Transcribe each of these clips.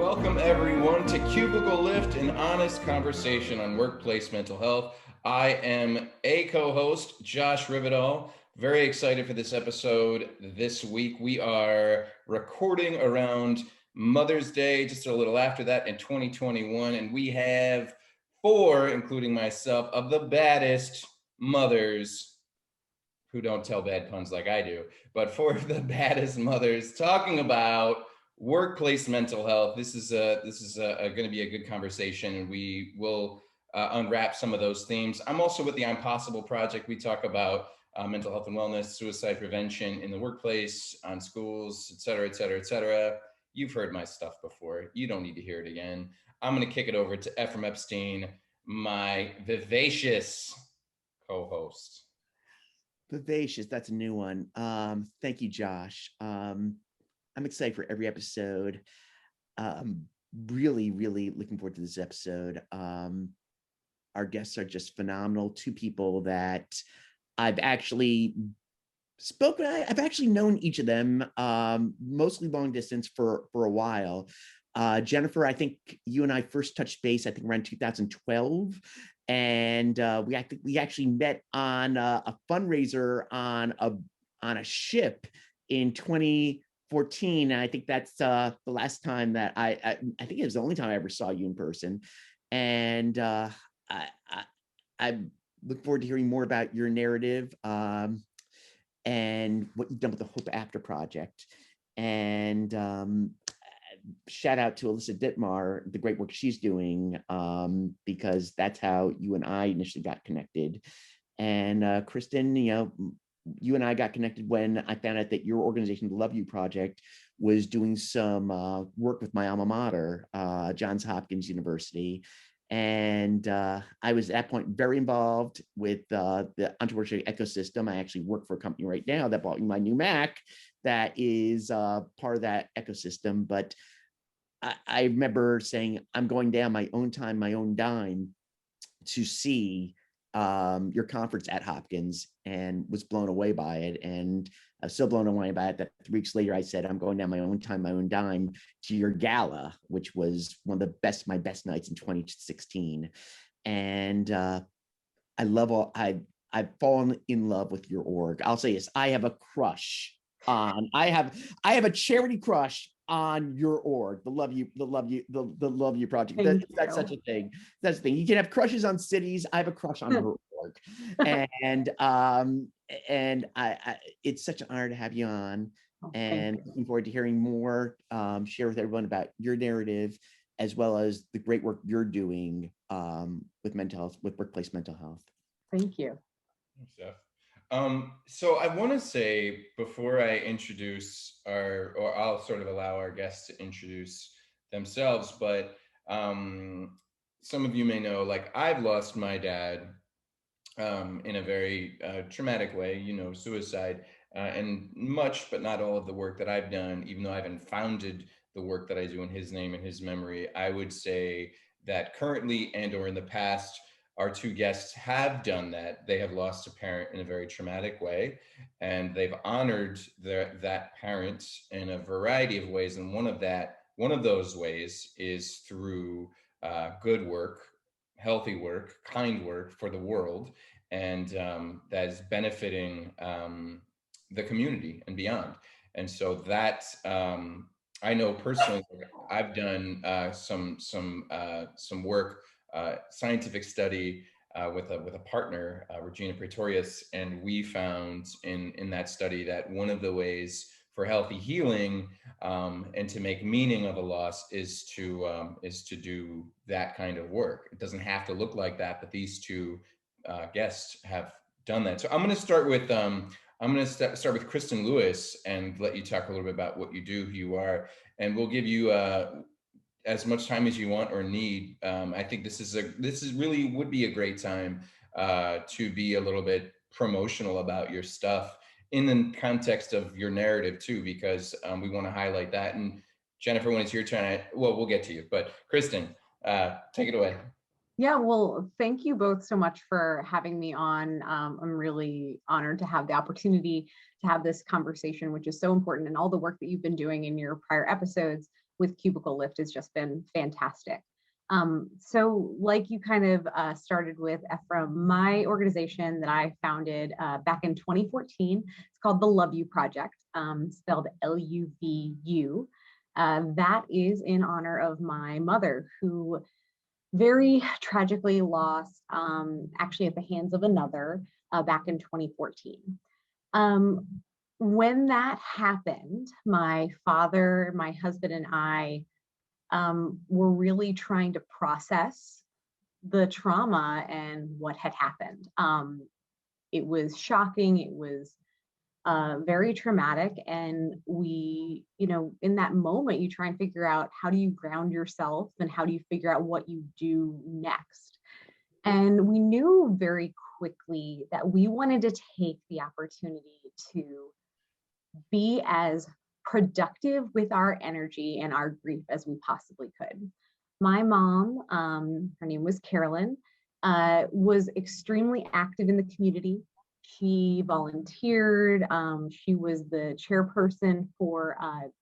Welcome everyone to Cubicle Lift, an honest conversation on workplace mental health. I am a co-host, Josh Rivedal. Very excited for this episode this week. We are recording around Mother's Day, just a little after that in 2021, and we have four, including myself, of the baddest mothers who don't tell bad puns like I do, but four of the baddest mothers talking about workplace mental health. This is going to be a good conversation, and we will unwrap some of those themes. I'm also with the I'm Possible Project. We talk about mental health and wellness, suicide prevention in the workplace, on schools, et cetera, et cetera, et cetera. You've heard my stuff before. You don't need to hear it again. I'm going to kick it over to Efrem Epstein, my vivacious co-host. Vivacious, that's a new one. Thank you, Josh. I'm excited for every episode. Really looking forward to this episode. Our guests are just phenomenal. Two people that I've actually spoken. I've actually known each of them, mostly long distance for a while. Jennifer, I think you and I first touched base, I think around 2012. And we actually met on a fundraiser on a ship in 2014. And I think that's the last time that I think it was the only time I ever saw you in person. And I look forward to hearing more about your narrative and what you've done with the Hope After Project. And shout out to Alyssa Dittmar, the great work she's doing, because that's how you and I initially got connected. And Christin, you and I got connected when I found out that your organization, the Luv U Project, was doing some work with my alma mater, Johns Hopkins University. And I was at that point very involved with the entrepreneurship ecosystem. I actually work for a company right now that bought me my new Mac that is part of that ecosystem. But I remember saying, I'm going down my own time, my own dime to see your conference at Hopkins, and was blown away by it. And I was so blown away by it that 3 weeks later, I said, I'm going down my own time, my own dime to your gala, which was one of my best nights in 2016. And I've fallen in love with your org. I'll say this, I have a crush on, I have a charity crush on your org, the Luv U Project. That's such a thing. That's the thing. You can have crushes on cities. I have a crush on her org, and it's such an honor to have you on, and looking forward to hearing more. Share with everyone about your narrative, as well as the great work you're doing with mental health, with workplace mental health. Thank you. Thanks, so I want to say, before I introduce or I'll sort of allow our guests to introduce themselves, but some of you may know, like, I've lost my dad in a very traumatic way, suicide, and much, but not all of the work that I've done, even though I haven't founded the work that I do in his name and his memory, I would say that currently and or in the past, our two guests have done that. They have lost a parent in a very traumatic way, and they've honored that parent in a variety of ways. And one of those ways is through good work, healthy work, kind work for the world, and that is benefiting the community and beyond. And so that I know personally, I've done some work. Scientific study with a partner, Regina Pretorius, and we found in that study that one of the ways for healthy healing and to make meaning of a loss is to do that kind of work. It doesn't have to look like that, but these two guests have done that. So I'm going to start with start with Christin Lewis and let you talk a little bit about what you do, who you are, and we'll give you as much time as you want or need. I think this is really would be a great time to be a little bit promotional about your stuff in the context of your narrative too, because we want to highlight that. And Jennifer, when it's your turn, we'll get to you, but Christin, take it away. Yeah, well, thank you both so much for having me on. I'm really honored to have the opportunity to have this conversation, which is so important, and all the work that you've been doing in your prior episodes with Cubicle Lift has just been fantastic. So like you kind of started with, Efrem, my organization that I founded back in 2014, it's called the Luv U Project, spelled Luvu. That is in honor of my mother, who very tragically lost, actually at the hands of another, back in 2014. When that happened, my father, my husband, and I were really trying to process the trauma and what had happened. It was shocking. It was very traumatic. And we, in that moment, you try and figure out, how do you ground yourself and how do you figure out what you do next? And we knew very quickly that we wanted to take the opportunity to be as productive with our energy and our grief as we possibly could. My mom, her name was Carolyn, was extremely active in the community. She volunteered. She was the chairperson for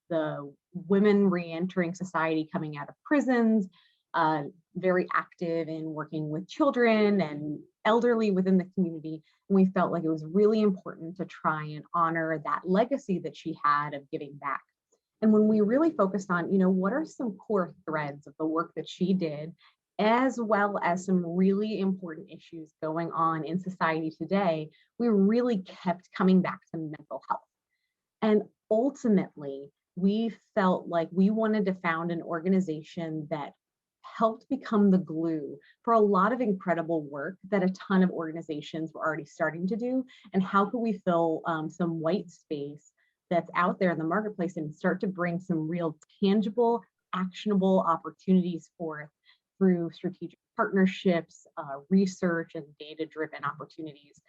the Women Reentering Society coming out of prisons, very active in working with children and elderly within the community. And we felt like it was really important to try and honor that legacy that she had of giving back. And when we really focused on, what are some core threads of the work that she did, as well as some really important issues going on in society today, we really kept coming back to mental health. And ultimately, we felt like we wanted to found an organization that helped become the glue for a lot of incredible work that a ton of organizations were already starting to do. And how could we fill some white space that's out there in the marketplace and start to bring some real tangible, actionable opportunities forth through strategic partnerships, research, and data-driven opportunities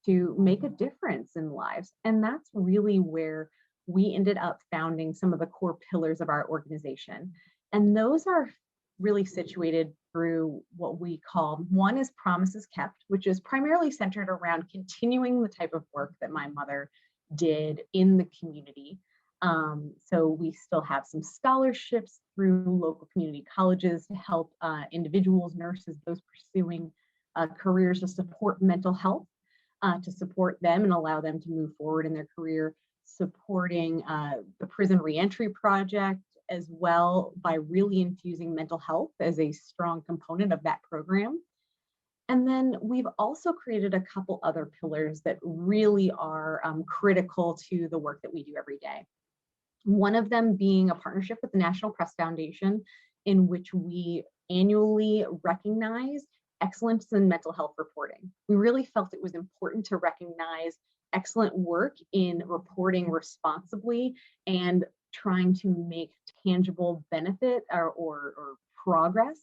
to make a difference in lives. And that's really where we ended up founding some of the core pillars of our organization. And those are really situated through what we call, one is Promises Kept, which is primarily centered around continuing the type of work that my mother did in the community. So we still have some scholarships through local community colleges to help individuals, nurses, those pursuing careers to support mental health, to support them and allow them to move forward in their career, supporting the Prison Reentry Project as well by really infusing mental health as a strong component of that program. And then we've also created a couple other pillars that really are critical to the work that we do every day. One of them being a partnership with the National Press Foundation, in which we annually recognize excellence in mental health reporting. We really felt it was important to recognize excellent work in reporting responsibly and trying to make tangible benefit or progress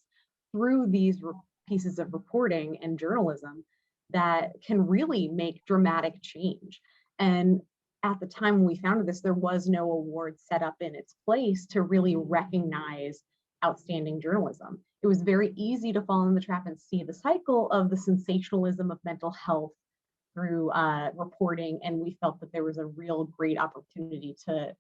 through these pieces of reporting and journalism that can really make dramatic change. And at the time when we founded this, there was no award set up in its place to really recognize outstanding journalism. It was very easy to fall in the trap and see the cycle of the sensationalism of mental health through reporting, and we felt that there was a real great opportunity to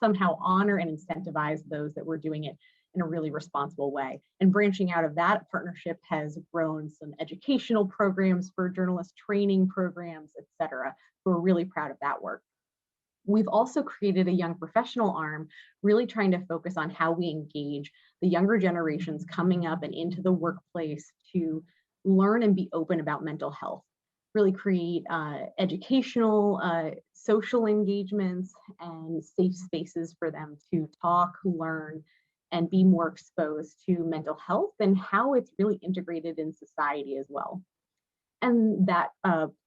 somehow honor and incentivize those that were doing it in a really responsible way. And branching out of that partnership has grown some educational programs for journalist training programs, et cetera. We're really proud of that work. We've also created a young professional arm, really trying to focus on how we engage the younger generations coming up and into the workplace to learn and be open about mental health. Really create educational, social engagements and safe spaces for them to talk, learn, and be more exposed to mental health and how it's really integrated in society as well. And that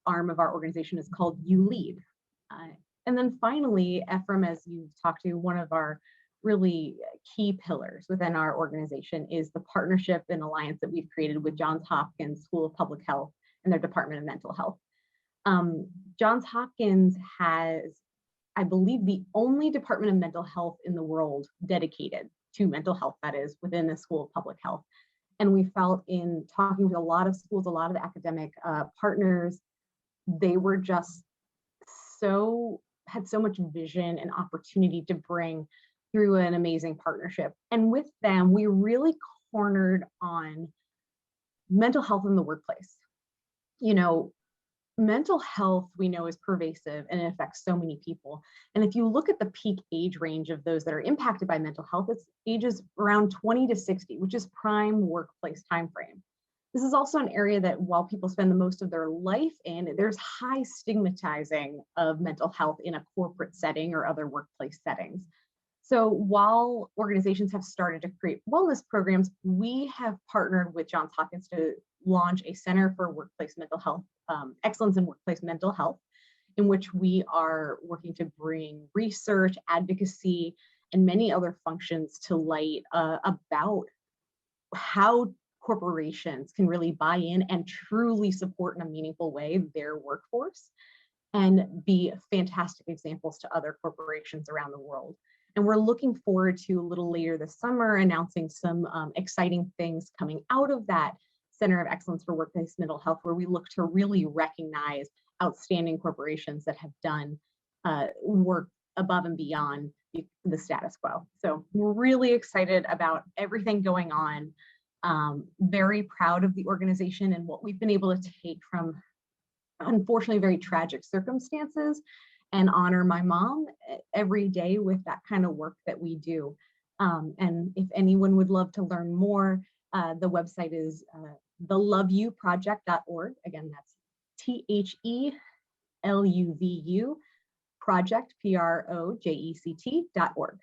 arm of our organization is called You Lead. And then finally, Efrem, as you talked to, one of our really key pillars within our organization is the partnership and alliance that we've created with Johns Hopkins School of Public Health and their Department of Mental Health. Johns Hopkins has, I believe, the only Department of Mental Health in the world dedicated to mental health, that is, within the School of Public Health. And we felt in talking with a lot of schools, a lot of academic partners, they were just had so much vision and opportunity to bring through an amazing partnership. And with them, we really cornered on mental health in the workplace. You know, mental health, we know, is pervasive and it affects so many people. And if you look at the peak age range of those that are impacted by mental health, it's ages around 20 to 60, which is prime workplace timeframe. This is also an area that while people spend the most of their life in, there's high stigmatizing of mental health in a corporate setting or other workplace settings. So while organizations have started to create wellness programs, we have partnered with Johns Hopkins to launch a Center for Workplace Mental Health, Excellence in Workplace Mental Health, in which we are working to bring research, advocacy, and many other functions to light about how corporations can really buy in and truly support in a meaningful way their workforce and be fantastic examples to other corporations around the world. And we're looking forward to a little later this summer announcing some exciting things coming out of that Center of Excellence for Workplace Mental Health, where we look to really recognize outstanding corporations that have done work above and beyond the status quo. So we're really excited about everything going on. Very proud of the organization and what we've been able to take from, unfortunately, very tragic circumstances and honor my mom every day with that kind of work that we do. And if anyone would love to learn more, the website is theluvuproject.org. Again, that's THELUVU project, PROJECT.org.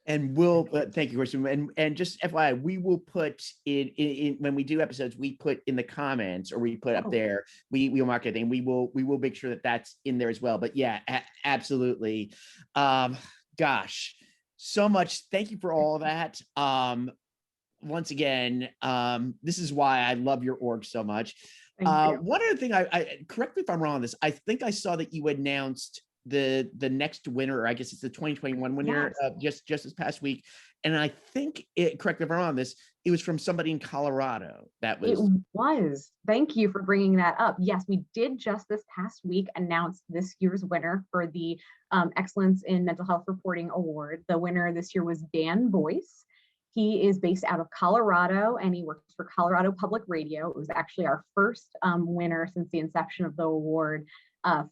And we'll thank you, Christin. And just FYI, we will put in when we do episodes, we put in the comments or we put up there, we will mark it and we will make sure that that's in there as well. But yeah, absolutely. Gosh, so much. Thank you for all that. Once again, this is why I love your org so much. One other thing, I correct me if I'm wrong on this. I think I saw that you announced the next winner, or I guess it's the 2021 winner, Yes. just this past week. And I think correct me if I'm wrong on this, it was from somebody in Colorado. It was. Thank you for bringing that up. Yes, we did just this past week announce this year's winner for the Excellence in Mental Health Reporting Award. The winner this year was Dan Boyce. He is based out of Colorado and he works for Colorado Public Radio. It was actually our first winner since the inception of the award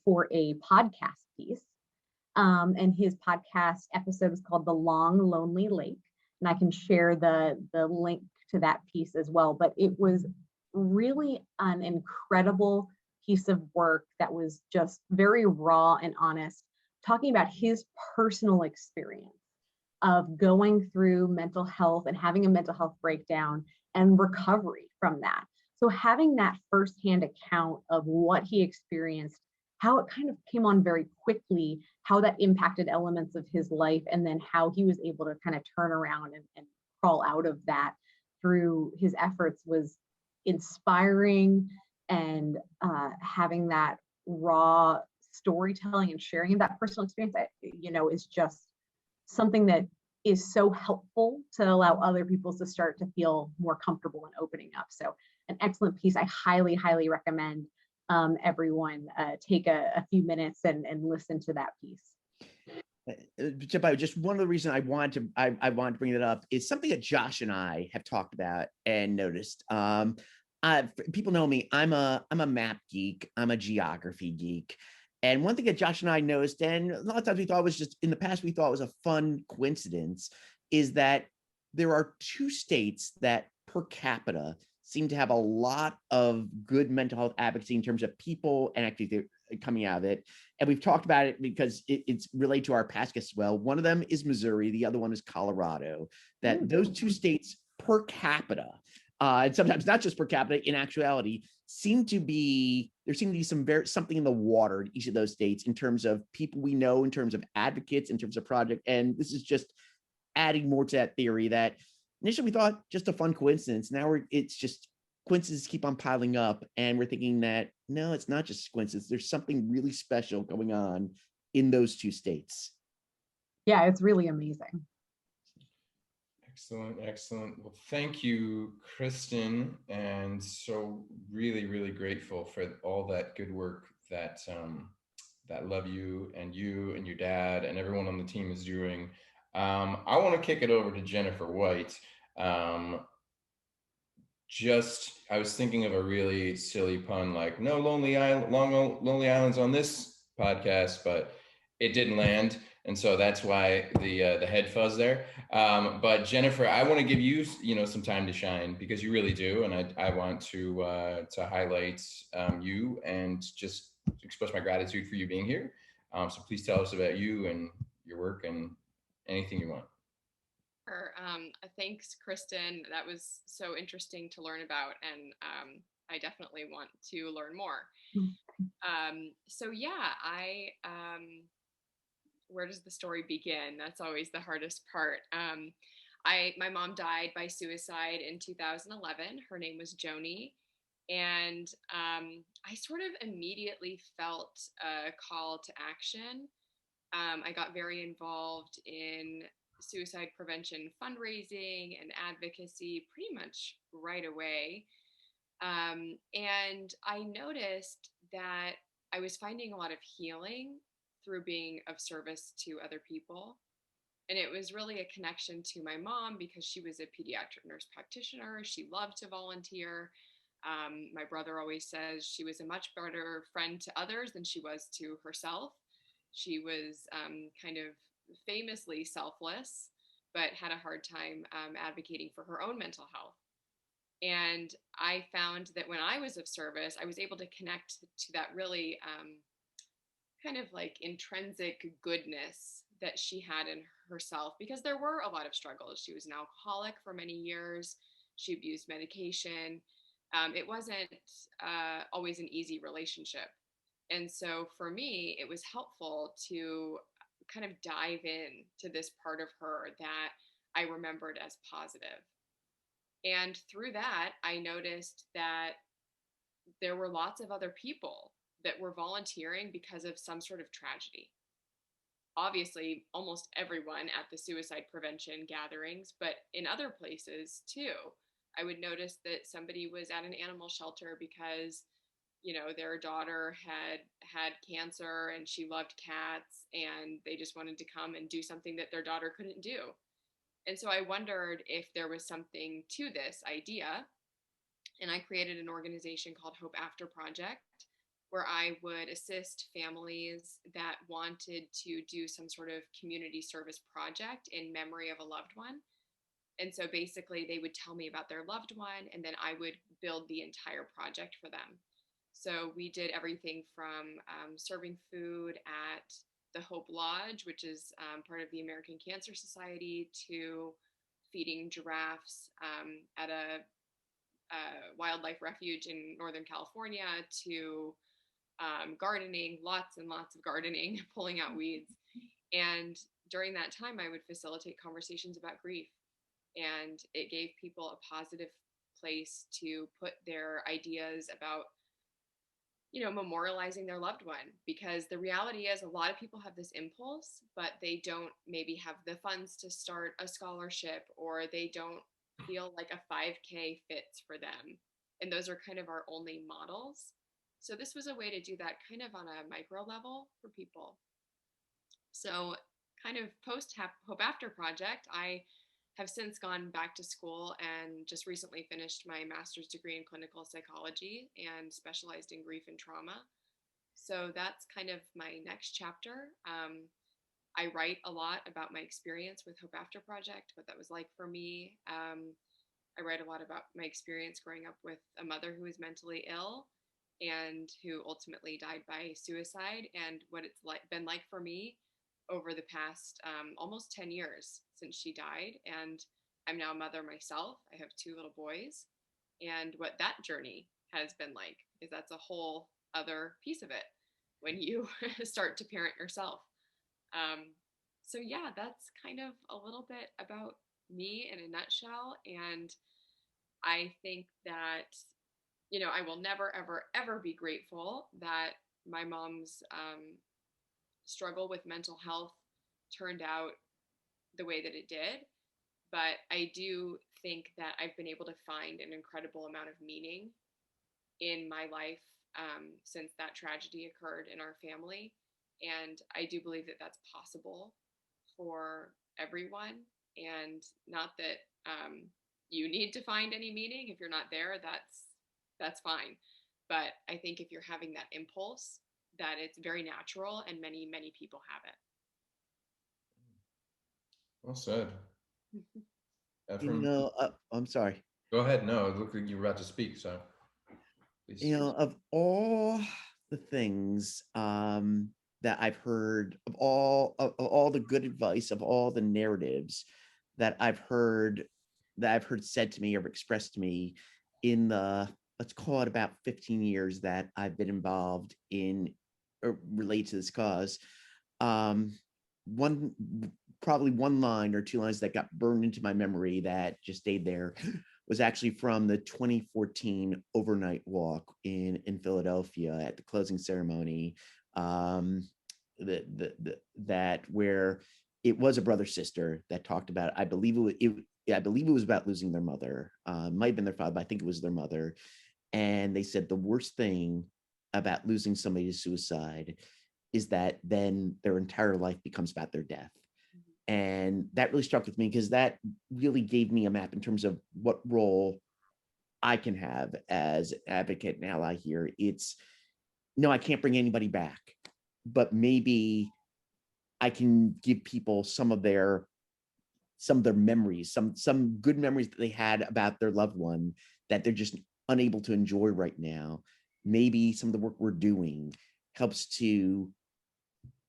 for a podcast piece. And his podcast episode is called The Long Lonely Lake. And I can share the link to that piece as well. But it was really an incredible piece of work that was just very raw and honest, talking about his personal experience of going through mental health and having a mental health breakdown and recovery from that. So having that firsthand account of what he experienced, how it kind of came on very quickly, how that impacted elements of his life, and then how he was able to kind of turn around and crawl out of that through his efforts was inspiring. And having that raw storytelling and sharing of that personal experience, is just something that is so helpful to allow other people to start to feel more comfortable in opening up. So an excellent piece. I highly, highly recommend everyone take a few minutes and listen to that piece. Just one of the reasons I want to bring that up is something that Josh and I have talked about and noticed. People know me. I'm a map geek. I'm a geography geek. And one thing that Josh and I noticed, and a lot of times we thought was just in the past, we thought it was a fun coincidence, is that there are two states that per capita seem to have a lot of good mental health advocacy in terms of people and activity coming out of it. And we've talked about it because it's related to our past guests as well. One of them is Missouri. The other one is Colorado. That those two states per capita, and sometimes not just per capita, in actuality, there seem to be something in the water in each of those states in terms of people we know, in terms of advocates, in terms of project. And this is just adding more to that theory that initially we thought just a fun coincidence. Now it's just coincidences keep on piling up, and we're thinking that no, it's not just coincidence. There's something really special going on in those two states. Yeah, it's really amazing. Excellent. Well, thank you, Christin, and so really, really grateful for all that good work that that Love U and your dad and everyone on the team is doing. I want to kick it over to Jennifer White. Um, I was thinking of a really silly pun, like no lonely islands on this podcast, but it didn't land, and so that's why the head fuzz there. But Jennifer, I want to give you some time to shine, because you really do, and I want to highlight you and just express my gratitude for you being here. So please tell us about you and your work and anything you want. Sure. Thanks, Christin. That was so interesting to learn about, and I definitely want to learn more. So yeah, where does the story begin? That's always the hardest part. My mom died by suicide in 2011. Her name was Joanie. And I sort of immediately felt a call to action. I got very involved in suicide prevention fundraising and advocacy pretty much right away. And I noticed that I was finding a lot of healing through being of service to other people. And it was really a connection to my mom because she was a pediatric nurse practitioner. She loved to volunteer. My brother always says she was a much better friend to others than she was to herself. She was kind of famously selfless, but had a hard time advocating for her own mental health. And I found that when I was of service, I was able to connect to that really kind of like intrinsic goodness that she had in herself, because there were a lot of struggles. She was an alcoholic for many years. She abused medication. It wasn't always an easy relationship. And so for me, it was helpful to kind of dive in to this part of her that I remembered as positive. And through that, I noticed that there were lots of other people that were volunteering because of some sort of tragedy. Obviously, almost everyone at the suicide prevention gatherings, but in other places too. I would notice that somebody was at an animal shelter because, their daughter had cancer and she loved cats, and they just wanted to come and do something that their daughter couldn't do. And so I wondered if there was something to this idea. And I created an organization called Hope After Project, where I would assist families that wanted to do some sort of community service project in memory of a loved one. And so basically, they would tell me about their loved one, and then I would build the entire project for them. So we did everything from serving food at the Hope Lodge, which is part of the American Cancer Society, to feeding giraffes at a wildlife refuge in Northern California, to gardening, lots and lots of gardening, pulling out weeds. And during that time, I would facilitate conversations about grief. And it gave people a positive place to put their ideas about memorializing their loved one, because the reality is a lot of people have this impulse, but they don't maybe have the funds to start a scholarship, or they don't feel like a 5K fits for them. And those are kind of our only models. So this was a way to do that kind of on a micro level for people. So kind of post Hope After Project, I have since gone back to school and just recently finished my master's degree in clinical psychology and specialized in grief and trauma. So that's kind of my next chapter. I write a lot about my experience with Hope After Project, what that was like for me. I write a lot about my experience growing up with a mother who was mentally ill and who ultimately died by suicide, and what it's been like for me over the past almost 10 years since she died. And I'm now a mother myself. I have 2 little boys. And what that journey has been like, is that's a whole other piece of it when you start to parent yourself. So yeah, that's kind of a little bit about me in a nutshell. And I think that, I will never, ever, ever be grateful that my mom's struggle with mental health turned out the way that it did. But I do think that I've been able to find an incredible amount of meaning in my life since that tragedy occurred in our family. And I do believe that that's possible for everyone. And not that you need to find any meaning. If you're not there, that's fine. But I think if you're having that impulse, that it's very natural, and many, many people have it. Well said. You Efrem, know, I'm sorry. go ahead. No, it looked like you were about to speak, so please. You know, of all the things that I've heard, of all the good advice, of all the narratives that I've heard said to me or expressed to me in the, let's call it, about 15 years that I've been involved in or related to this cause, one probably one line or two lines that got burned into my memory that just stayed there was actually from the 2014 overnight walk in Philadelphia at the closing ceremony. That where it was a brother sister that talked about it. I believe it was about losing their mother. Might have been their father, but I think it was their mother. And they said the worst thing about losing somebody to suicide is that then their entire life becomes about their death. And that really struck with me because that really gave me a map in terms of what role I can have as an advocate and ally here. It's no, I can't bring anybody back, but maybe I can give people some of their memories, some good memories that they had about their loved one that they're just unable to enjoy right now. Maybe some of the work we're doing helps to,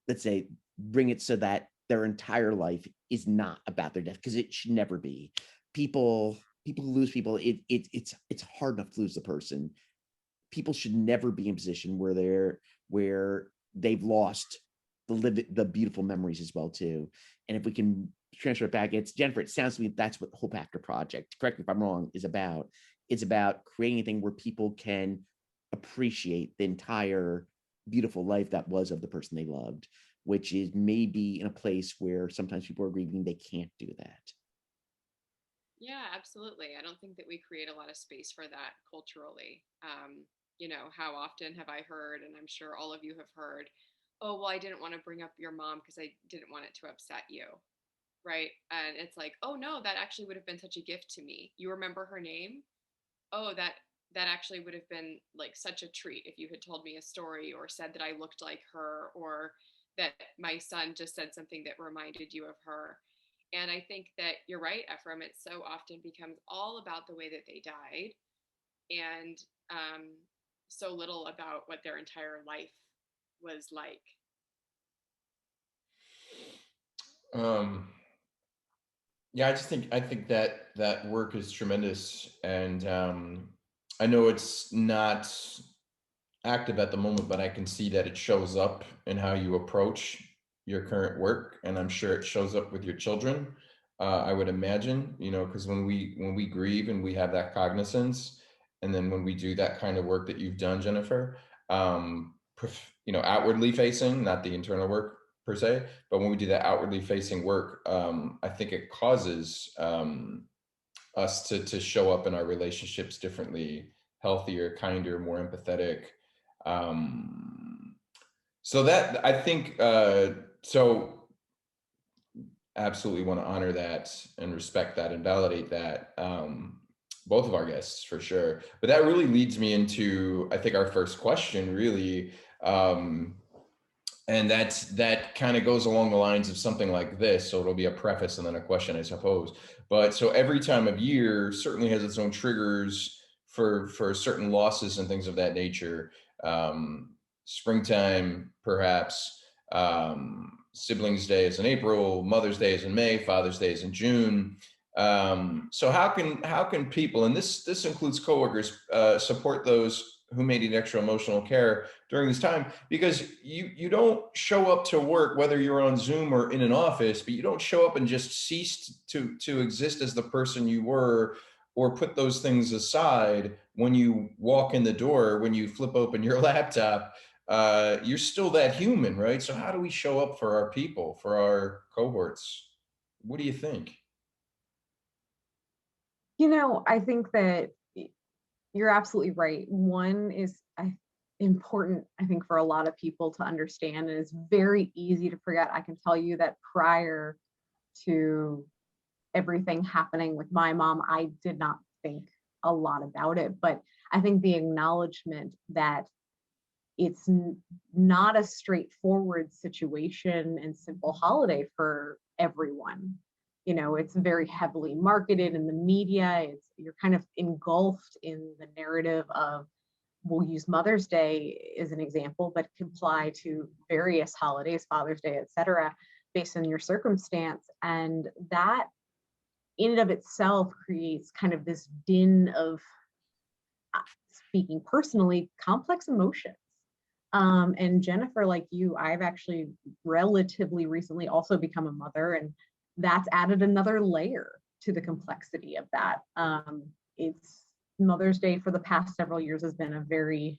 let's say, bring it so that their entire life is not about their death, because it should never be. People who lose people, it's hard enough to lose the person. People should never be in a position where they've lost the beautiful memories as well too. And if we can transfer it back, it's Jennifer, it sounds to me that's what Hope After Project, correct me if I'm wrong, is about. It's about creating a thing where people can appreciate the entire beautiful life that was of the person they loved, which is maybe in a place where sometimes people are grieving, they can't do that. Yeah, absolutely. I don't think that we create a lot of space for that culturally. How often have I heard, and I'm sure all of you have heard, oh, well, I didn't want to bring up your mom because I didn't want it to upset you. Right. And it's like, oh, no, that actually would have been such a gift to me. You remember her name? Oh, that actually would have been like such a treat if you had told me a story or said that I looked like her, or that my son just said something that reminded you of her. And I think that you're right, Efrem. It so often becomes all about the way that they died, and so little about what their entire life was like. Yeah, I think that that work is tremendous, and I know it's not active at the moment, but I can see that it shows up in how you approach your current work, and I'm sure it shows up with your children. I would imagine, because when we grieve and we have that cognizance, and then when we do that kind of work that you've done, Jennifer, outwardly facing, not the internal work per se, but when we do that outwardly facing work, I think it causes us to show up in our relationships differently, healthier, kinder, more empathetic. So that I think so absolutely want to honor that and respect that and validate that. Both of our guests for sure. But that really leads me into, I think, our first question really. And that kind of goes along the lines of something like this. So it'll be a preface and then a question, I suppose. But so every time of year certainly has its own triggers for certain losses and things of that nature. Springtime, perhaps. Siblings Day is in April. Mother's Day is in May. Father's Day is in June. So how can people, and this includes coworkers, support those who may need extra emotional care during this time? Because you don't show up to work, whether you're on Zoom or in an office, but you don't show up and just cease to exist as the person you were, or put those things aside when you walk in the door, when you flip open your laptop. You're still that human, right? So how do we show up for our people, for our cohorts? What do you think? I think that you're absolutely right. One is important, I think, for a lot of people to understand, and it's very easy to forget. I can tell you that prior to everything happening with my mom, I did not think a lot about it, but I think the acknowledgement that it's not a straightforward situation and simple holiday for everyone. You know, it's very heavily marketed in the media. You're kind of engulfed in the narrative of, we'll use Mother's Day as an example, but can apply to various holidays, Father's Day, etc., based on your circumstance. And that in and of itself creates kind of this din of, speaking personally, complex emotions. And Jennifer, like you, I've actually relatively recently also become a mother, and that's added another layer to the complexity of that. It's Mother's Day for the past several years has been a very,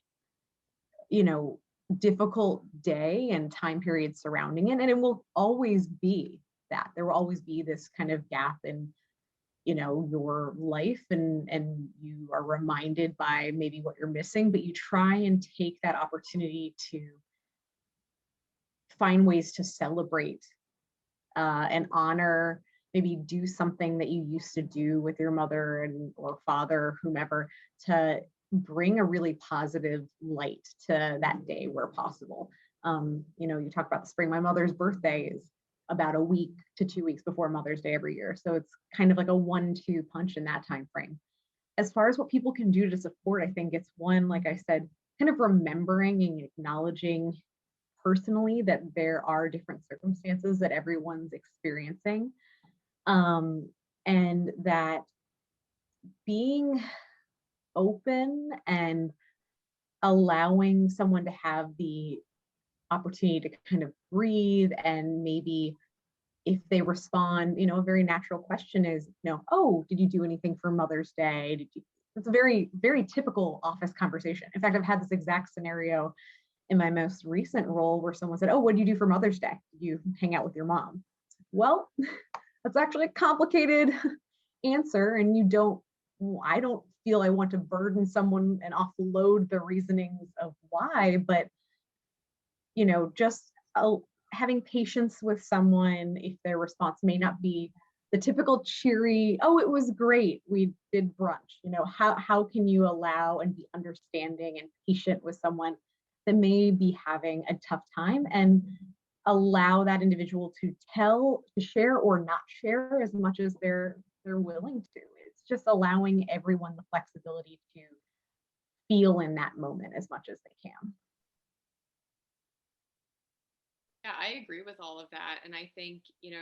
difficult day and time period surrounding it. And it will always be that. There will always be this kind of gap in, your life, and you are reminded by maybe what you're missing, but you try and take that opportunity to find ways to celebrate and honor, maybe do something that you used to do with your mother or father, whomever, to bring a really positive light to that day where possible. You talk about the spring. My mother's birthday is about a week to 2 weeks before Mother's Day every year. So it's kind of like a 1-2 punch in that time frame. As far as what people can do to support, I think it's one, like I said, kind of remembering and acknowledging personally that there are different circumstances that everyone's experiencing. And that being open and allowing someone to have the opportunity to kind of breathe, and maybe if they respond, a very natural question is, oh, did you do anything for Mother's Day? It's a very, very typical office conversation. In fact, I've had this exact scenario in my most recent role where someone said, oh, what did you do for Mother's Day? Did you hang out with your mom? Well, that's actually a complicated answer, and I don't feel I want to burden someone and offload the reasonings of why, but just having patience with someone if their response may not be the typical cheery, oh, it was great, we did brunch. How can you allow and be understanding and patient with someone that may be having a tough time, and allow that individual to share or not share as much as they're willing to. It's just allowing everyone the flexibility to feel in that moment as much as they can. Yeah, I agree with all of that. And I think,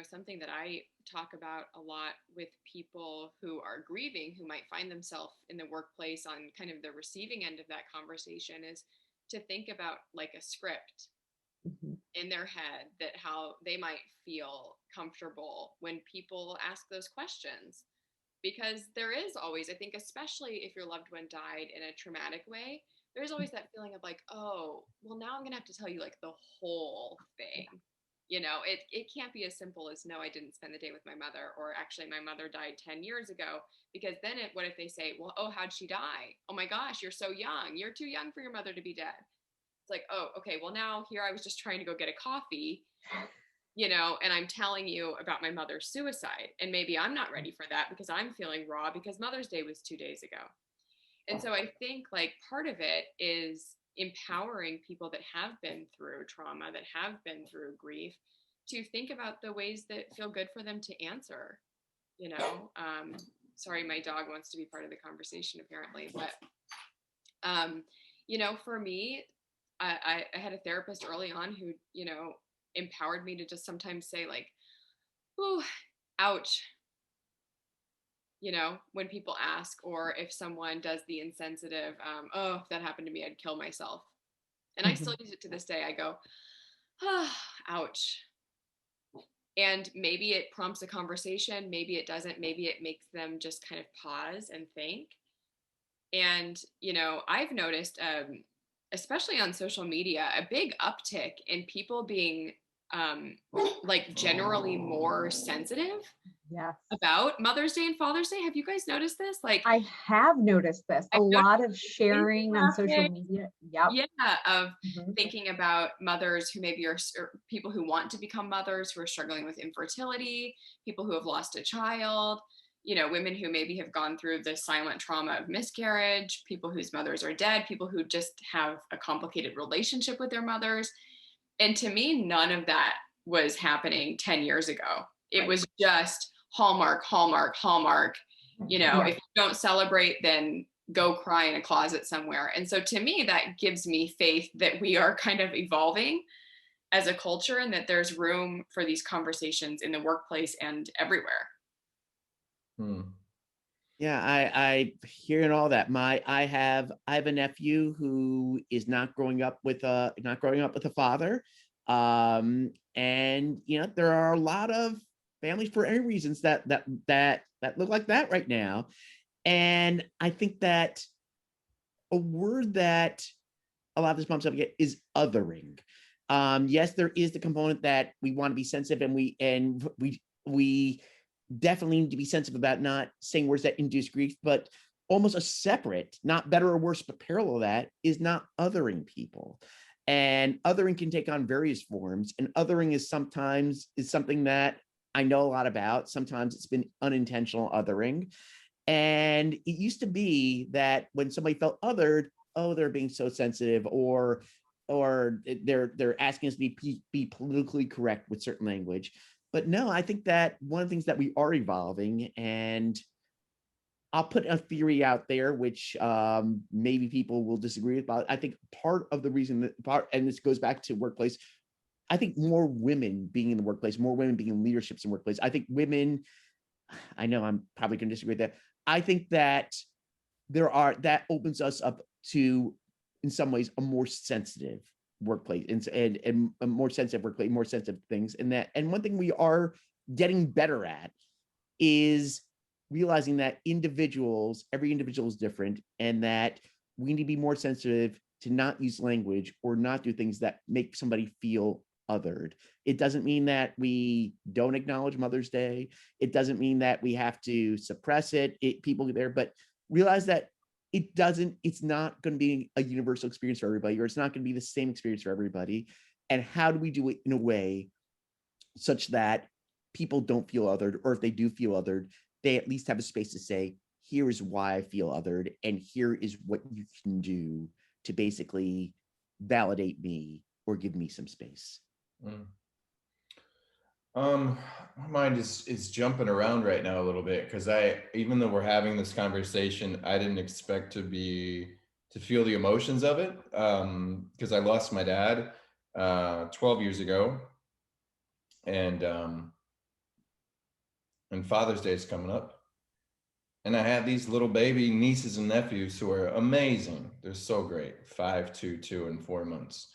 something that I talk about a lot with people who are grieving, who might find themselves in the workplace on kind of the receiving end of that conversation, is to think about like a script in their head, that how they might feel comfortable when people ask those questions. Because there is always, I think, especially if your loved one died in a traumatic way, there's always that feeling of like, oh, well, now I'm going to have to tell you like the whole thing. It can't be as simple as, no, I didn't spend the day with my mother, or actually my mother died 10 years ago, because then what if they say, well, oh, how'd she die? Oh my gosh, you're so young. You're too young for your mother to be dead. It's like, oh, okay, well, now here I was just trying to go get a coffee, and I'm telling you about my mother's suicide. And maybe I'm not ready for that because I'm feeling raw because Mother's Day was 2 days ago. And so I think like part of it is empowering people that have been through trauma, that have been through grief, to think about the ways that feel good for them to answer. Sorry, my dog wants to be part of the conversation apparently, but for me, I had a therapist early on who, empowered me to just sometimes say like, oh, ouch, when people ask, or if someone does the insensitive, oh, if that happened to me, I'd kill myself. And I still use it to this day. I go, oh, ouch. And maybe it prompts a conversation, maybe it doesn't, maybe it makes them just kind of pause and think. And, I've noticed, especially on social media, a big uptick in people being like generally more sensitive Yes. about Mother's Day and Father's Day. Have you guys noticed this? Like, I have noticed this. A I've noticed lot of sharing on social graphics, media. Yep. yeah, of Mhm. thinking about mothers who maybe are or people who want to become mothers, who are struggling with infertility, people who have lost a child, you know, women who maybe have gone through the silent trauma of miscarriage, people whose mothers are dead, people who just have a complicated relationship with their mothers. And to me, none of that was happening 10 years ago. It Right. was just Hallmark, Hallmark, Hallmark. You know, Yeah. if you don't celebrate, then go cry in a closet somewhere. And so to me, that gives me faith that we are kind of evolving as a culture and that there's room for these conversations in the workplace and everywhere. Hmm. Yeah, I hearing all that. I have a nephew who is not growing up with a father. And you know, there are a lot of families for any reasons that look like that right now. And I think that a word that a lot of this moms up get is othering. Yes, there is the component that we want to be sensitive, and we definitely need to be sensitive about not saying words that induce grief, but almost a separate, not better or worse, but parallel to that is not othering people. And othering can take on various forms. And othering is something that I know a lot about. Sometimes it's been unintentional othering. And it used to be that when somebody felt othered, oh, they're being so sensitive, or they're asking us to be politically correct with certain language. But no, I think that one of the things that we are evolving, and I'll put a theory out there, which maybe people will disagree with, but I think part of the reason and this goes back to workplace, I think more women being in the workplace, more women being in leaderships in workplace. I think women, I know I'm probably going to disagree with that. I think that that opens us up to, in some ways, a more sensitive workplace and a more sensitive workplace, more sensitive things. And one thing we are getting better at is realizing that every individual is different, and that we need to be more sensitive to not use language or not do things that make somebody feel othered. It doesn't mean that we don't acknowledge Mother's Day. It doesn't mean that we have to suppress it. People get there, but realize that it's not going to be a universal experience for everybody, or it's not going to be the same experience for everybody. And how do we do it in a way such that people don't feel othered, or if they do feel othered, they at least have a space to say, here is why I feel othered, and here is what you can do to basically validate me or give me some space. Mm. My mind is jumping around right now a little bit, because even though we're having this conversation, I didn't expect to feel the emotions of it, because I lost my dad 12 years ago, and Father's Day is coming up, and I have these little baby nieces and nephews who are amazing. They're so great. 5, 2, 2, and 4 months.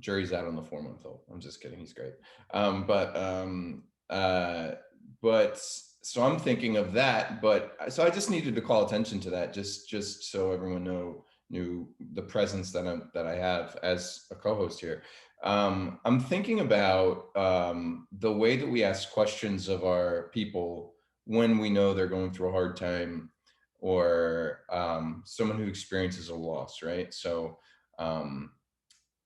Jury's out on the 4-month-old. I'm just kidding. He's great. But so I'm thinking of that. But so I just needed to call attention to that, just so everyone knew the presence that I have as a co-host here. I'm thinking about the way that we ask questions of our people when we know they're going through a hard time, or someone who experiences a loss, right? So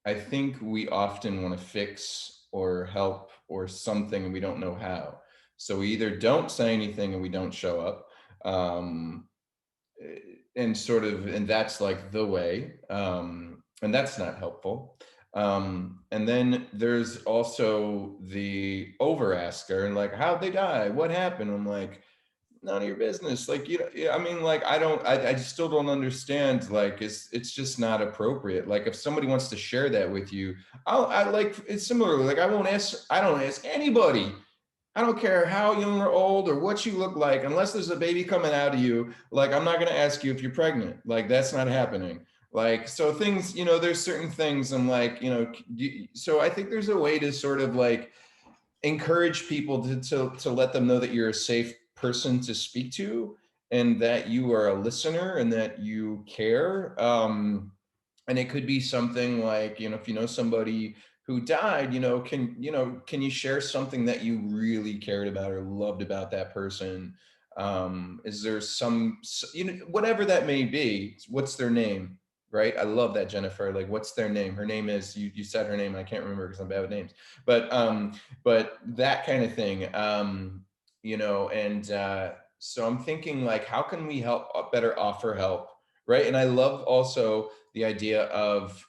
I think we often want to fix or help or something, and we don't know how. So we either don't say anything and we don't show up, and that's like the way, and that's not helpful. And then there's also the over asker, and like, how'd they die? What happened? I'm like, none of your business. Like, you know, I mean, like, I just still don't understand. Like, it's just not appropriate. Like, if somebody wants to share that with you, I like, it's similarly, like, I don't ask anybody. I don't care how young or old or what you look like, unless there's a baby coming out of you. Like, I'm not going to ask you if you're pregnant. Like, that's not happening. Like, so things, you know, there's certain things I'm like, you know, so I think there's a way to sort of like encourage people to let them know that you're a safe person to speak to, and that you are a listener and that you care. And it could be something like, you know, if you know somebody who died, can you share something that you really cared about or loved about that person? Is there whatever that may be, what's their name? Right? I love that, Jennifer. Like, what's their name? Her name is, you said her name, I can't remember because I'm bad with names, but that kind of thing. So I'm thinking, like, how can we help better offer help? Right. And I love also the idea of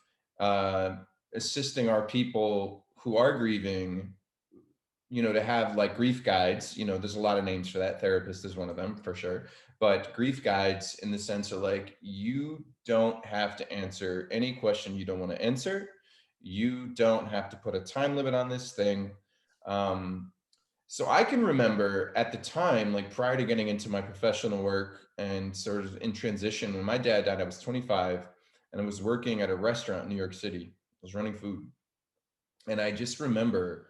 assisting our people who are grieving, to have like grief guides. There's a lot of names for that. Therapist is one of them for sure. But grief guides, in the sense of, like, you don't have to answer any question you don't want to answer. You don't have to put a time limit on this thing. So I can remember at the time, like prior to getting into my professional work and sort of in transition, when my dad died, I was 25 and I was working at a restaurant in New York City. I was running food. And I just remember,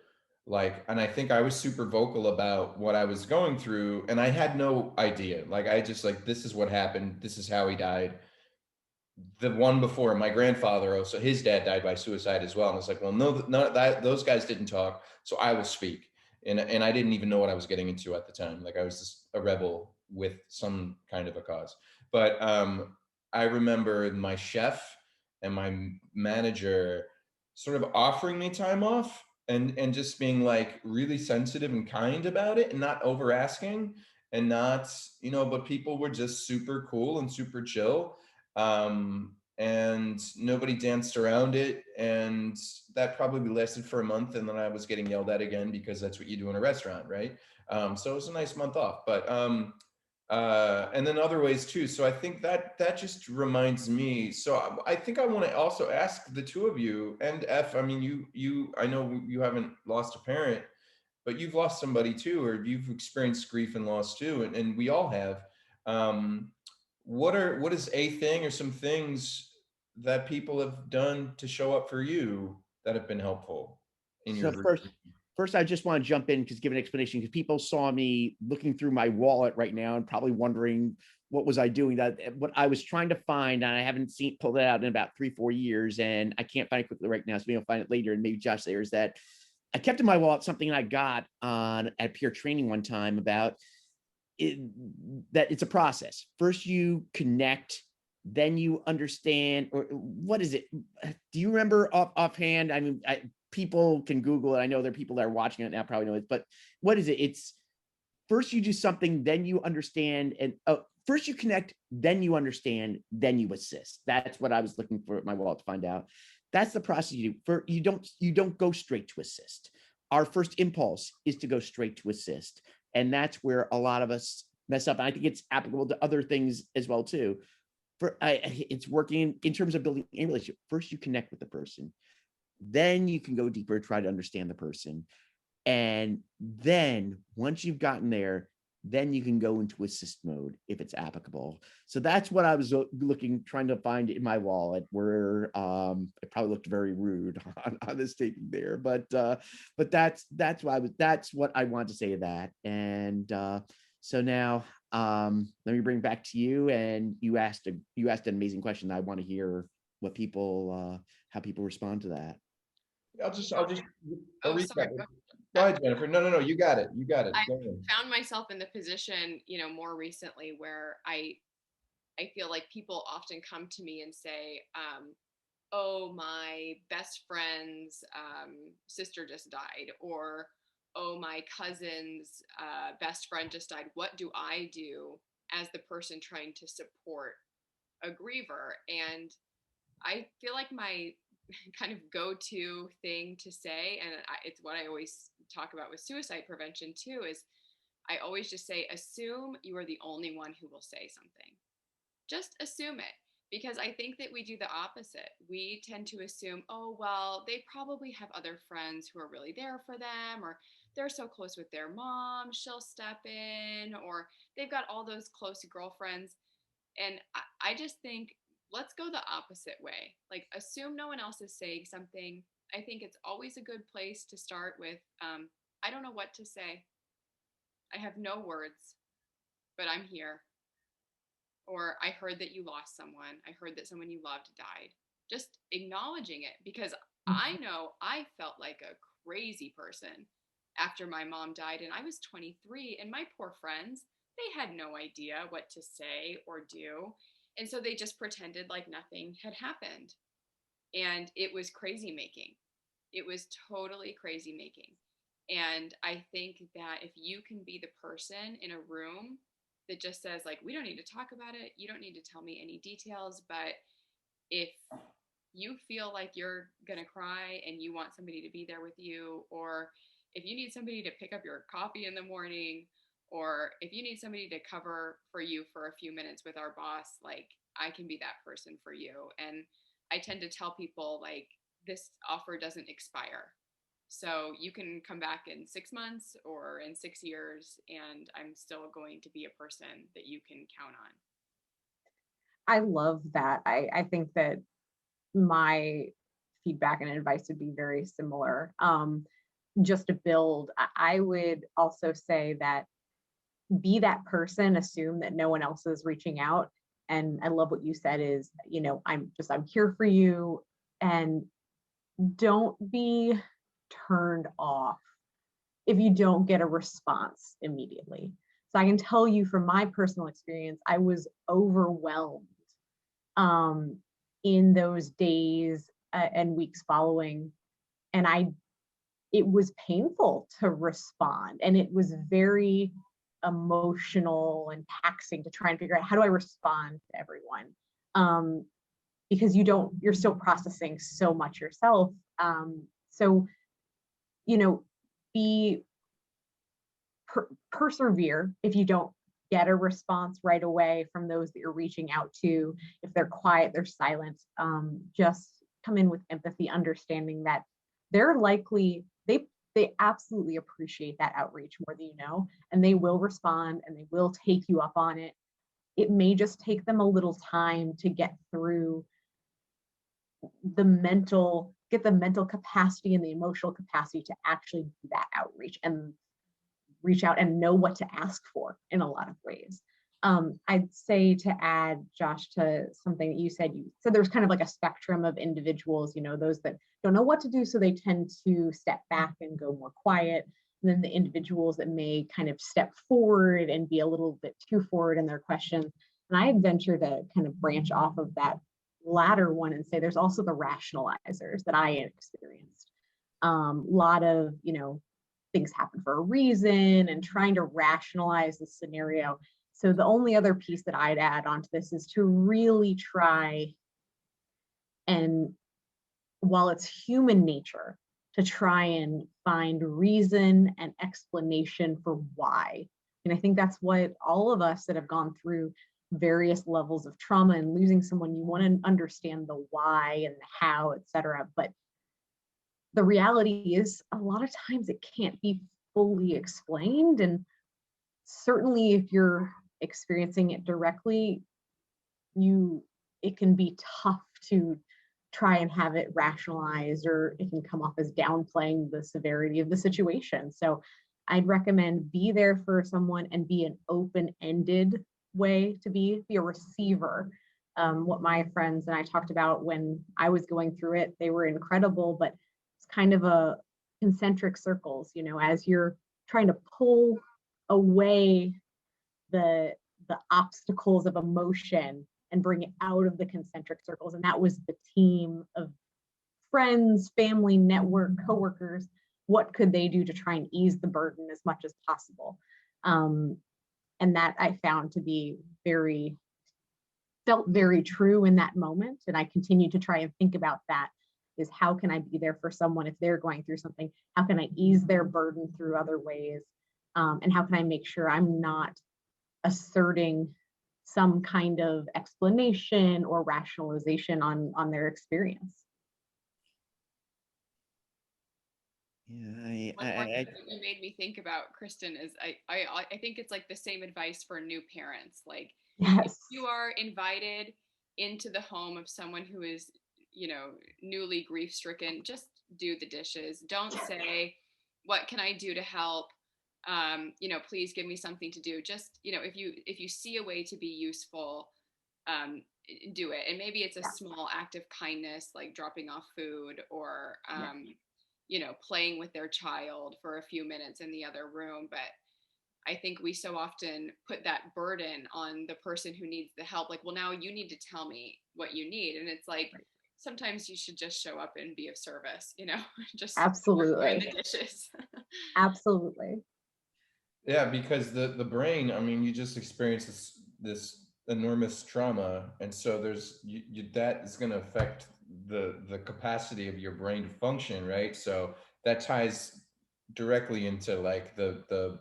like, and I think I was super vocal about what I was going through, and I had no idea. Like, I just, like, this is what happened. This is how he died. The one before, my grandfather, also his dad died by suicide as well. And it's like, well, no, those guys didn't talk, so I will speak. And I didn't even know what I was getting into at the time. Like, I was just a rebel with some kind of a cause. But I remember my chef and my manager sort of offering me time off, and just being like really sensitive and kind about it, and not over asking, and not, but people were just super cool and super chill. And nobody danced around it, and that probably lasted for a month, and then I was getting yelled at again, because that's what you do in a restaurant, right? So it was a nice month off. But and then other ways too. So I think that just reminds me. So I think I want to also ask the two of you, and I mean, I know you haven't lost a parent, but you've lost somebody too, or you've experienced grief and loss too, and we all have. um what is a thing or some things that people have done to show up for you that have been helpful in your So grief? first, I just want to jump in, because give an explanation, because people saw me looking through my wallet right now and probably wondering what was I doing. That what I was trying to find, and I haven't pulled it out in about 3-4 years, and I can't find it quickly right now. So maybe I'll find it later, and maybe Josh there, is that I kept in my wallet something I got on at peer training one time about it, that it's a process. First you connect, then you understand, or what is it? Do you remember offhand? I mean, people can Google it. I know there are people that are watching it now probably know it, but what is it? It's first you do something, then you understand, and first you connect, then you understand, then you assist. That's what I was looking for at my wallet to find out. That's the process you do. You don't go straight to assist. Our first impulse is to go straight to assist, and that's where a lot of us mess up. And I think it's applicable to other things as well too. It's working in terms of building a relationship. First, you connect with the person, then you can go deeper, try to understand the person, and then once you've gotten there, then you can go into assist mode if it's applicable. So that's what I was trying to find in my wallet, where it probably looked very rude on this taking there, but that's what I want to say to that. And so now let me bring back to you. And you asked an amazing question. I want to hear what people how people respond to that. I'll just Oh, recap. sorry. Go ahead, Jennifer. No, you got it. You got it. I Go ahead. found myself in the position, more recently, where I feel like people often come to me and say, oh, my best friend's sister just died, or oh, my cousin's best friend just died. What do I do as the person trying to support a griever? And I feel like my kind of go-to thing to say, and it's what I always talk about with suicide prevention too, is I always just say, assume you are the only one who will say something. Just assume it. Because I think that we do the opposite. We tend to assume, oh, well, they probably have other friends who are really there for them, or they're so close with their mom, she'll step in, or they've got all those close girlfriends. And I just think, let's go the opposite way. Like, assume no one else is saying something. I think it's always a good place to start with, I don't know what to say. I have no words, but I'm here. Or I heard that you lost someone. I heard that someone you loved died. Just acknowledging it, because I know I felt like a crazy person after my mom died, and I was 23, and my poor friends, they had no idea what to say or do. And so they just pretended like nothing had happened. And it was crazy making. It was totally crazy making. And I think that if you can be the person in a room that just says, like, we don't need to talk about it, you don't need to tell me any details, but if you feel like you're going to cry and you want somebody to be there with you, or if you need somebody to pick up your coffee in the morning, or if you need somebody to cover for you for a few minutes with our boss, like, I can be that person for you. And I tend to tell people, like, this offer doesn't expire. So you can come back in 6 months or in 6 years, and I'm still going to be a person that you can count on. I love that. I think that my feedback and advice would be very similar. Just to build, I would also say that be that person, assume that no one else is reaching out. And I love what you said is, I'm here for you, and don't be turned off if you don't get a response immediately. So I can tell you from my personal experience, I was overwhelmed in those days and weeks following, and it was painful to respond, and it was very emotional and taxing to try and figure out, how do I respond to everyone, because you're still processing so much yourself. So be persevere if you don't get a response right away from those that you're reaching out to. If they're quiet, they're silent, just come in with empathy, understanding that they're likely, they absolutely appreciate that outreach more than you know, and they will respond and they will take you up on it. It may just take them a little time to get through get the mental capacity and the emotional capacity to actually do that outreach and reach out and know what to ask for in a lot of ways. I'd say, to add, Josh, to something that you said there's kind of like a spectrum of individuals, those that don't know what to do, so they tend to step back and go more quiet. And then the individuals that may kind of step forward and be a little bit too forward in their questions. And I'd venture to kind of branch off of that latter one and say there's also the rationalizers that I experienced. A lot of, things happen for a reason, and trying to rationalize the scenario. So the only other piece that I'd add onto this is to really try, and while it's human nature, to try and find reason and explanation for why. And I think that's what all of us that have gone through various levels of trauma and losing someone, you want to understand the why and the how, etc. But the reality is, a lot of times it can't be fully explained. And certainly if you're experiencing it directly, it can be tough to try and have it rationalized, or it can come off as downplaying the severity of the situation. So I'd recommend be there for someone and be an open-ended way to be a receiver. What my friends and I talked about when I was going through it, they were incredible, but it's kind of a concentric circles, as you're trying to pull away the obstacles of emotion and bring it out of the concentric circles. And that was the team of friends, family, network, coworkers. What could they do to try and ease the burden as much as possible? And that I found to be felt very true in that moment. And I continue to try and think about that, is how can I be there for someone if they're going through something? How can I ease their burden through other ways? And how can I make sure I'm not asserting some kind of explanation or rationalization on their experience? Yeah, One more thing that you made me think about, Christin, is I think it's like the same advice for new parents. Like, if Yes. you are invited into the home of someone who is, newly grief stricken, just do the dishes. Don't say, what can I do to help? Please give me something to do. Just, if you see a way to be useful, do it. And maybe it's a Yeah. small act of kindness, like dropping off food, or Yeah. you know, playing with their child for a few minutes in the other room. But I think we so often put that burden on the person who needs the help. Like, well, now you need to tell me what you need. And it's like, sometimes you should just show up and be of service, you know, just doing Absolutely. the dishes. Absolutely. Yeah, because the brain, I mean, you just experienced this enormous trauma, and so there's that is going to affect the capacity of your brain to function, right? So that ties directly into like the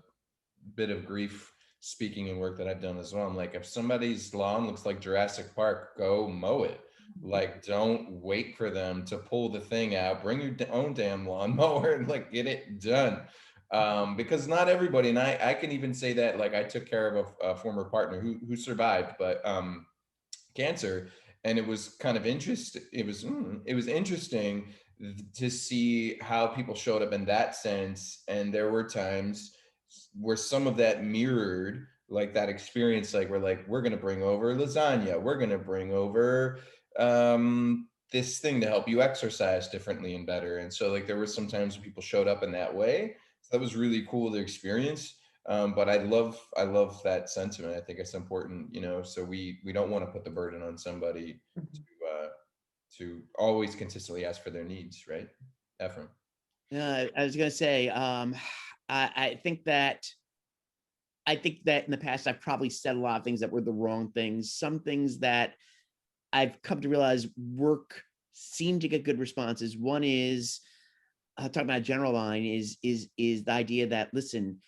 bit of grief speaking and work that I've done as well. I'm like, if somebody's lawn looks like Jurassic Park, go mow it. Like, don't wait for them to pull the thing out. Bring your own damn lawnmower and like get it done. Because not everybody, and I can even say that, like, I took care of a former partner who survived, but cancer, and it was kind of interesting. It was interesting to see how people showed up in that sense, and there were times where some of that mirrored like that experience. Like, we're gonna bring over lasagna, we're gonna bring over this thing to help you exercise differently and better. And so like there were some times when people showed up in that way, so that was really cool to experience. But I love that sentiment. I think it's important, you know, so we don't want to put the burden on somebody to always consistently ask for their needs, right? Efrem. I was going to say, I think that in the past, I've probably said a lot of things that were the wrong things. Some things that I've come to realize seem to get good responses. One is, talking about a general line, is the idea that, listen,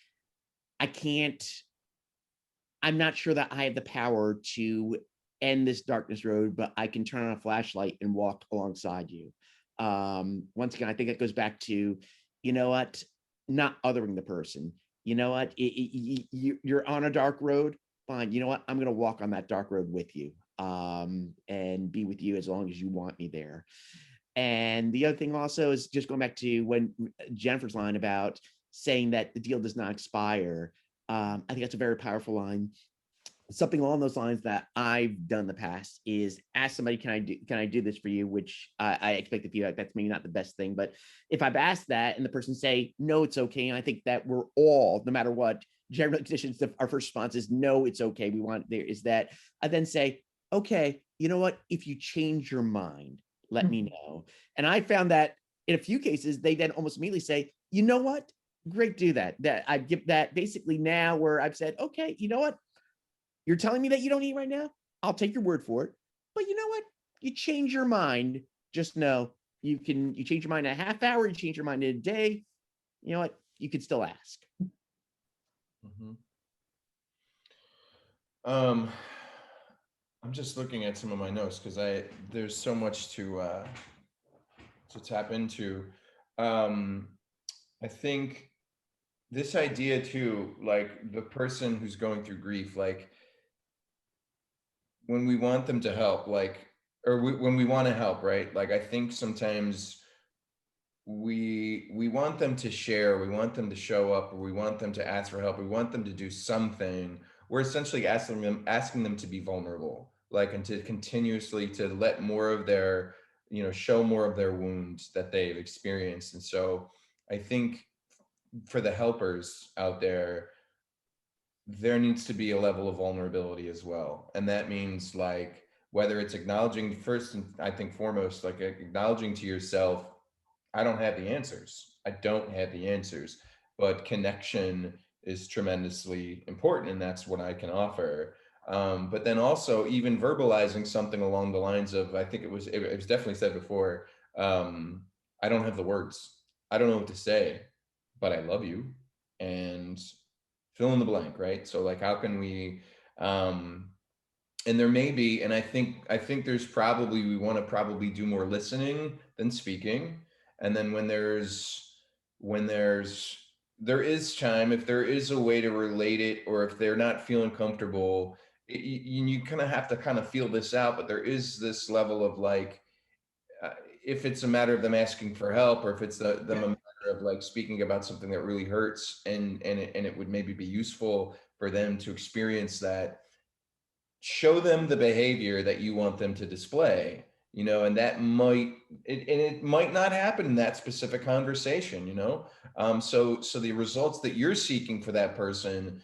I'm not sure that I have the power to end this darkness road, but I can turn on a flashlight and walk alongside you. Once again, I think it goes back to, you know what, not othering the person. You know what, you're on a dark road, fine. You know what, I'm going to walk on that dark road with you, and be with you as long as you want me there. And the other thing also is just going back to when Jennifer's line about saying that the deal does not expire. I think that's a very powerful line. Something along those lines that I've done in the past is ask somebody, can I do this for you? Which I expect the feedback, that's maybe not the best thing, but if I've asked that and the person say, no, it's okay. And I think that we're all, no matter what, general conditions, our first response is, no, it's okay. We want there is that. I then say, okay, you know what? If you change your mind, let me know. And I found that in a few cases, they then almost immediately say, you know what? Great, do that. That I give that basically now where I've said, okay, you know what? You're telling me that you don't eat right now? I'll take your word for it. But you know what? You change your mind. Just know you change your mind in a half hour, you change your mind in a day. You know what? You could still ask. Mm-hmm. I'm just looking at some of my notes because there's so much to tap into. I think this idea too, like the person who's going through grief, like when we want them to help, like, or when we want to help, right? Like, I think sometimes we want them to share, we want them to show up, or we want them to ask for help, we want them to do something. We're essentially asking them to be vulnerable, like, and to continuously to let more of their, you know, show more of their wounds that they've experienced. And so I think for the helpers out there needs to be a level of vulnerability as well. And that means, like, whether it's acknowledging first, and I think foremost, like acknowledging to yourself, I don't have the answers. I don't have the answers, but connection is tremendously important, and that's what I can offer. But then also even verbalizing something along the lines of, I think it was definitely said before, I don't have the words. I don't know what to say, but I love you, and fill in the blank, right? So like, how can we, and there may be, and I think there's probably, we want to probably do more listening than speaking. And then when there is time, if there is a way to relate it, or if they're not feeling comfortable, you kind of have to kind of feel this out. But there is this level of like, if it's a matter of them asking for help, or if it's them a matter of like speaking about something that really hurts, and it would maybe be useful for them to experience that, show them the behavior that you want them to display, you know, and that might, and it might not happen in that specific conversation, you know. So the results that you're seeking for that person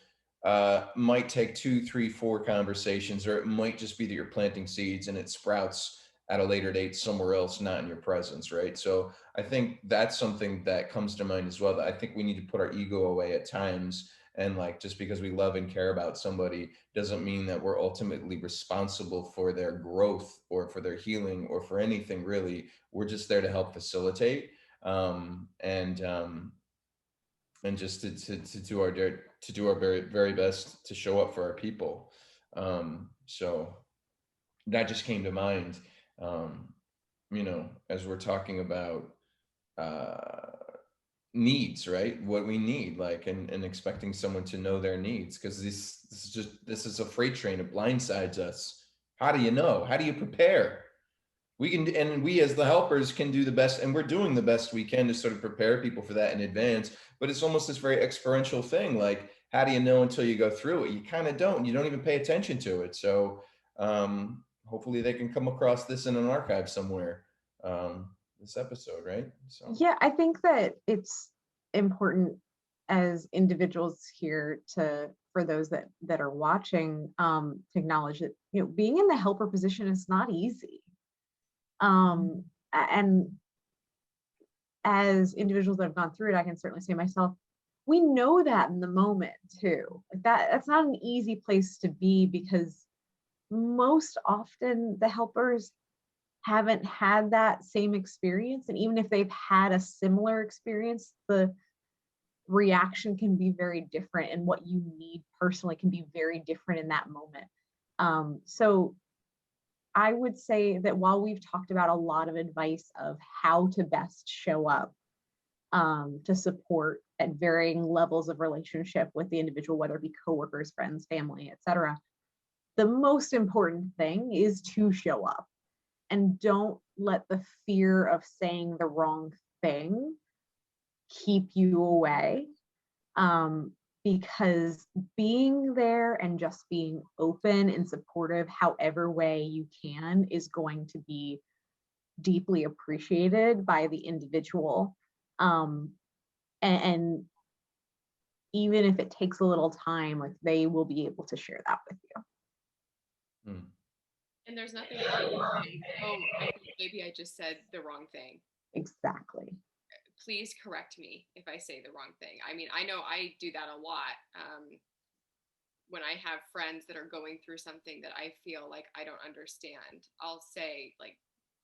might take 2, 3, 4 conversations, or it might just be that you're planting seeds and it sprouts at a later date somewhere else, not in your presence, right? So I think that's something that comes to mind as well, that I think we need to put our ego away at times. And like, just because we love and care about somebody doesn't mean that we're ultimately responsible for their growth or for their healing or for anything really. We're just there to help facilitate, and just to do our very, very best to show up for our people. So that just came to mind, you know, as we're talking about uh, needs, right? What we need, like, and expecting someone to know their needs, because this is a freight train. It blindsides us. How do you know? How do you prepare? We can, and we as the helpers can do the best, and we're doing the best we can to sort of prepare people for that in advance. But it's almost this very experiential thing. Like, how do you know until you go through it? You kind of don't. You don't even pay attention to it. So hopefully they can come across this in an archive somewhere. This episode, right? So Yeah, I think that it's important as individuals here to, for those that are watching, to acknowledge that, you know, being in the helper position is not easy. And as individuals that have gone through it, I can certainly say myself, we know that in the moment too. Like that's not an easy place to be, because most often the helpers haven't had that same experience. And even if they've had a similar experience, the reaction can be very different, and what you need personally can be very different in that moment. So I would say that while we've talked about a lot of advice of how to best show up to support at varying levels of relationship with the individual, whether it be coworkers, friends, family, etc., the most important thing is to show up, and don't let the fear of saying the wrong thing keep you away. Because being there and just being open and supportive, however way you can, is going to be deeply appreciated by the individual. And even if it takes a little time, like, they will be able to share that with you. And there's nothing wrong with saying, oh, I think maybe I just said the wrong thing. Exactly. Please correct me if I say the wrong thing. I mean, I know I do that a lot. When I have friends that are going through something that I feel like I don't understand, I'll say, like,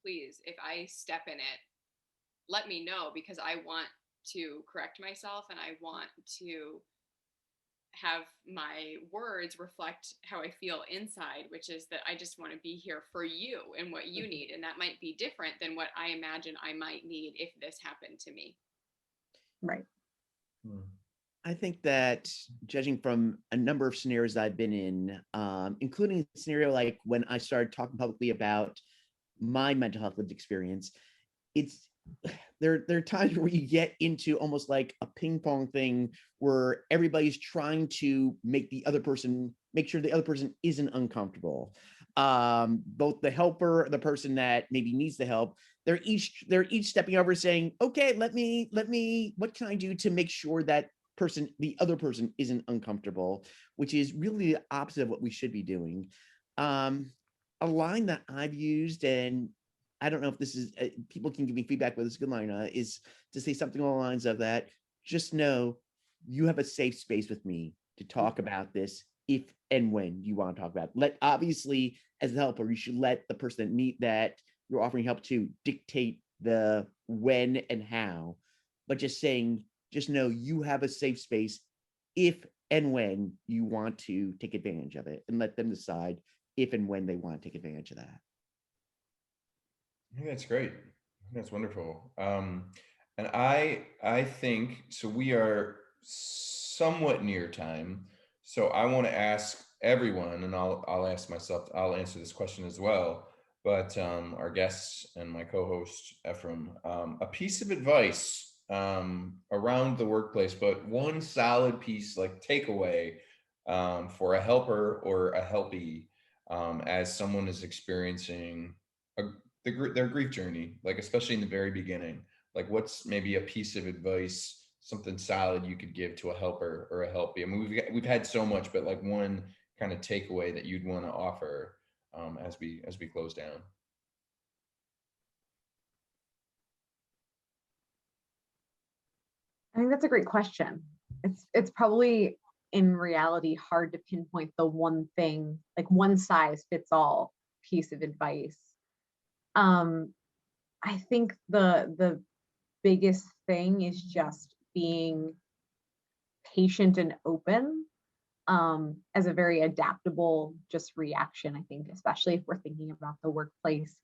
please, if I step in it, let me know, because I want to correct myself, and I want to have my words reflect how I feel inside, which is that I just want to be here for you and what you need. And that might be different than what I imagine I might need if this happened to me. Right. I think that, judging from a number of scenarios I've been in, including a scenario like when I started talking publicly about my mental health lived experience, it's there are times where you get into almost like a ping pong thing where everybody's trying to make sure the other person isn't uncomfortable. Both the helper, the person that maybe needs the help, they're each stepping over saying, okay, let me, what can I do to make sure that the other person isn't uncomfortable, which is really the opposite of what we should be doing. A line that I've used, and I don't know if this is, people can give me feedback whether it's a good line, is to say something along the lines of that: just know you have a safe space with me to talk about this if and when you want to talk about it. Obviously, as a helper, you should let the person that you're offering help to dictate the when and how, but just know you have a safe space if and when you want to take advantage of it, and let them decide if and when they want to take advantage of that. I think that's great. I think that's wonderful. And I think so. We are somewhat near time, so I want to ask everyone, and I'll ask myself. I'll answer this question as well. But our guests and my co-host Efrem, a piece of advice around the workplace, but one solid piece, like takeaway, for a helper or a helpee, as someone is experiencing their grief journey, like especially in the very beginning? Like, what's maybe a piece of advice, something solid you could give to a helper or a helpee? I mean, we've had so much, but like one kind of takeaway that you'd want to offer as we close down. I think that's a great question. It's probably in reality hard to pinpoint the one thing, like one size fits all piece of advice. I think the biggest thing is just being patient and open, as a very adaptable just reaction. I think, especially if we're thinking about the workplace,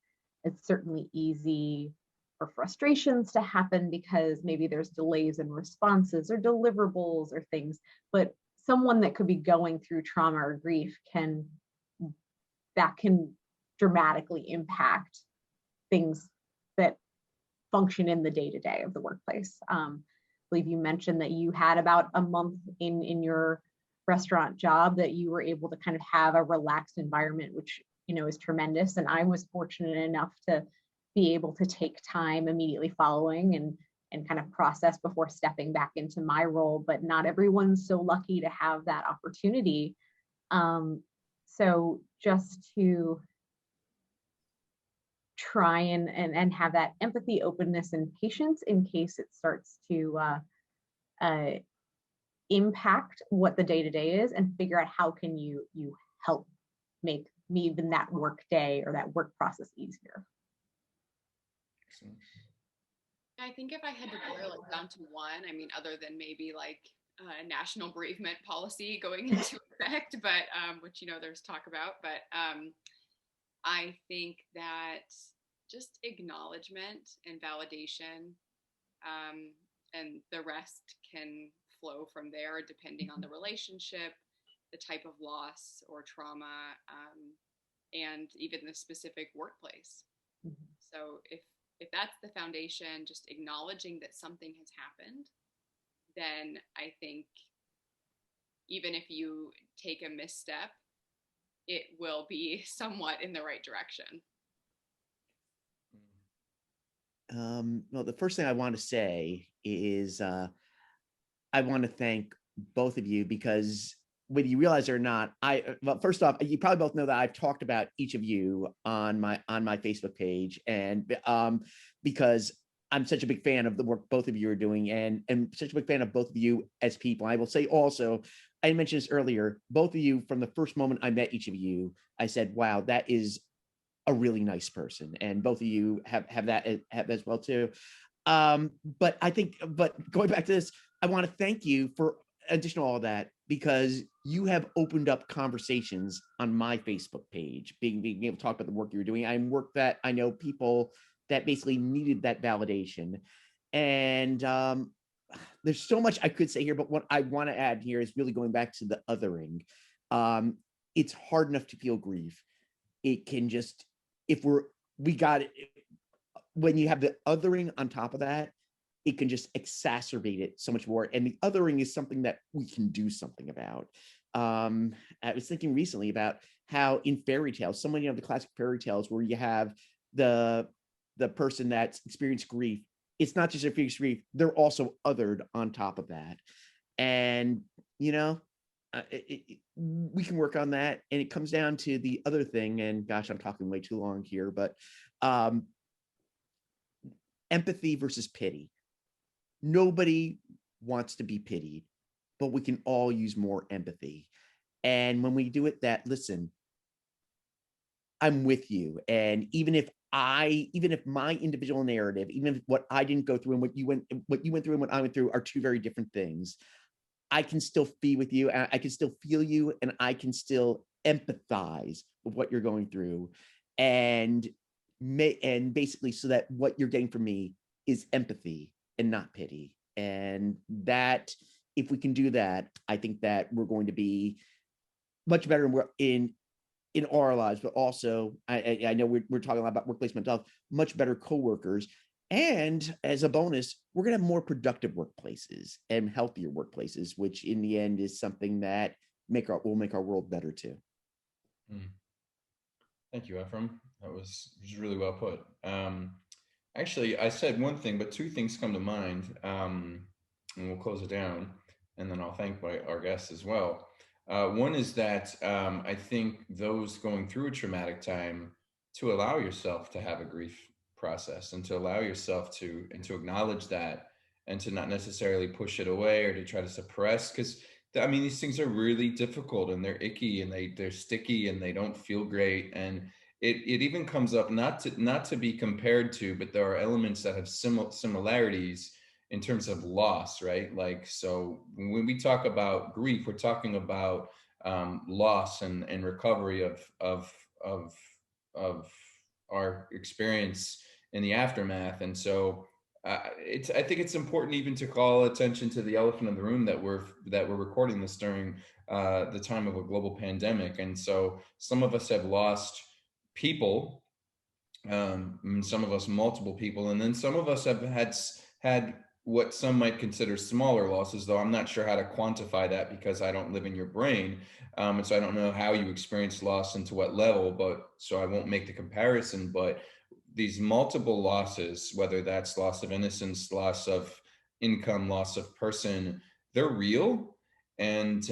it's certainly easy for frustrations to happen because maybe there's delays in responses or deliverables or things, but someone that could be going through trauma or grief can dramatically impact things that function in the day-to-day of the workplace. I believe you mentioned that you had about a month in your restaurant job that you were able to kind of have a relaxed environment, which is tremendous. And I was fortunate enough to be able to take time immediately following and kind of process before stepping back into my role. But not everyone's so lucky to have that opportunity. So just to try and have that empathy, openness, and patience in case it starts to impact what the day-to-day is, and figure out how can you help make even that work day or that work process easier. I think if I had to boil it down to one, I mean, other than maybe like a national bereavement policy going into effect, but which there's talk about, but I think that just acknowledgement and validation, and the rest can flow from there depending on the relationship, the type of loss or trauma, and even the specific workplace. Mm-hmm. So if that's the foundation, just acknowledging that something has happened, then I think even if you take a misstep, it will be somewhat in the right direction. Well, the first thing I want to say is I want to thank both of you, because whether you realize it or not, well, first off, you probably both know that I've talked about each of you on my Facebook page, and because I'm such a big fan of the work both of you are doing, and such a big fan of both of you as people. I will say also, I mentioned this earlier, both of you, from the first moment I met each of you, I said, wow, that is a really nice person. And both of you have that as well too. But going back to this, I want to thank you for additional all that, because you have opened up conversations on my Facebook page, being able to talk about the work you're doing. I'm work that I know people that basically needed that validation. And there's so much I could say here, but what I want to add here is really going back to the othering. It's hard enough to feel grief. It can just, when you have the othering on top of that, it can just exacerbate it so much more. And the othering is something that we can do something about. I was thinking recently about how in fairy tales, so many of the classic fairy tales where you have the person that's experienced grief, it's not just experienced grief, they're also othered on top of that. And, we can work on that. And it comes down to the other thing, and gosh, I'm talking way too long here, but empathy versus pity. Nobody wants to be pitied, but we can all use more empathy. And when we do it, listen, I'm with you. And even if my individual narrative, even if what I didn't go through and what you went through and what I went through are two very different things, I can still be with you, and I can still feel you, and I can still empathize with what you're going through, and basically so that what you're getting from me is empathy and not pity. And that, if we can do that, I think that we're going to be much better in our lives, but also I know we're talking a lot about workplace mental health, much better coworkers. And as a bonus, we're going to have more productive workplaces and healthier workplaces, which in the end is something that will make our world better too. Thank you, Efrem. That was really well put. Actually, I said one thing, but two things come to mind, and we'll close it down, and then I'll thank our guests as well. One is that I think those going through a traumatic time, to allow yourself to have a grief process, and to allow yourself to, and to acknowledge that, and to not necessarily push it away or to try to suppress, because I mean, these things are really difficult, and they're icky, and they're sticky, and they don't feel great, and it even comes up, not to be compared to, but there are elements that have similarities in terms of loss, right? Like, so when we talk about grief, we're talking about loss and recovery of of our experience in the aftermath. And so I think it's important even to call attention to the elephant in the room, that we're recording this during the time of a global pandemic. And so some of us have lost people, and some of us multiple people, and then some of us have had what some might consider smaller losses, though I'm not sure how to quantify that because I don't live in your brain, and so I don't know how you experience loss and to what level, but so I won't make the comparison. But these multiple losses, whether that's loss of innocence, loss of income, loss of person, they're real. And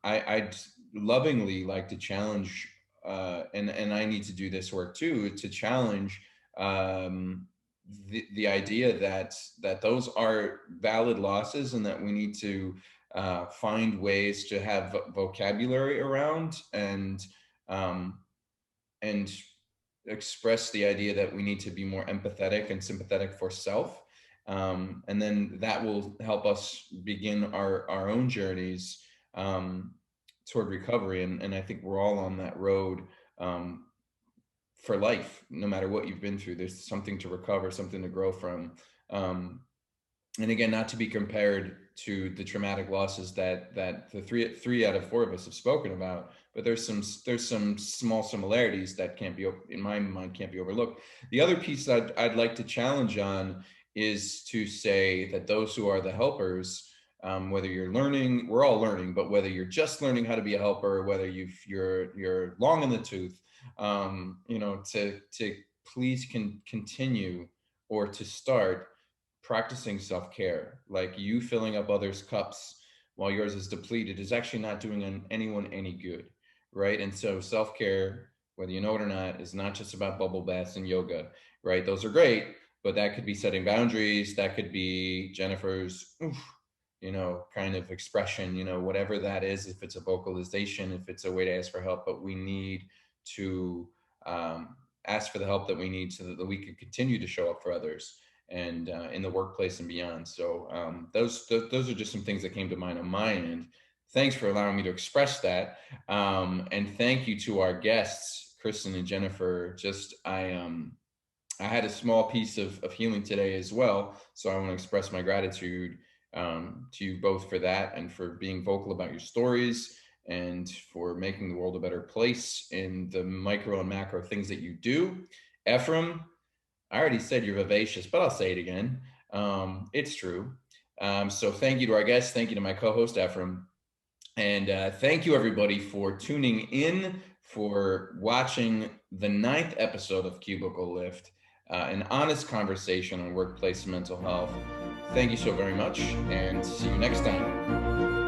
I'd lovingly like to challenge, and I need to do this work too, to challenge the idea that those are valid losses, and that we need to find ways to have vocabulary around, and express the idea that we need to be more empathetic and sympathetic for self. And then that will help us begin our own journeys toward recovery. And I think we're all on that road for life. No matter what you've been through, there's something to recover, something to grow from. And again, not to be compared to the traumatic losses that the three out of four of us have spoken about, but there's some small similarities that can't be, in my mind, can't be overlooked. The other piece that I'd like to challenge on is to say that those who are the helpers, whether you're learning, we're all learning, but whether you're just learning how to be a helper, whether you're long in the tooth, to please continue, or to start practicing self-care. Like, you filling up others' cups while yours is depleted is actually not doing anyone any good, right? And so self-care, whether you know it or not, is not just about bubble baths and yoga, right? Those are great, but that could be setting boundaries. That could be Jennifer's kind of expression, whatever that is, if it's a vocalization, if it's a way to ask for help. But we need to ask for the help that we need, so that we can continue to show up for others, and in the workplace and beyond. So those are just some things that came to mind on my end. Thanks for allowing me to express that. And thank you to our guests, Christin and Jennifer. I had a small piece of healing today as well. So I want to express my gratitude to you both for that, and for being vocal about your stories, and for making the world a better place in the micro and macro things that you do. Efrem, I already said you're vivacious, but I'll say it again. It's true. So thank you to our guests. Thank you to my co-host, Efrem. And thank you, everybody, for tuning in, for watching the 9th episode of Cubicle Lift, an honest conversation on workplace mental health. Thank you so very much, and see you next time.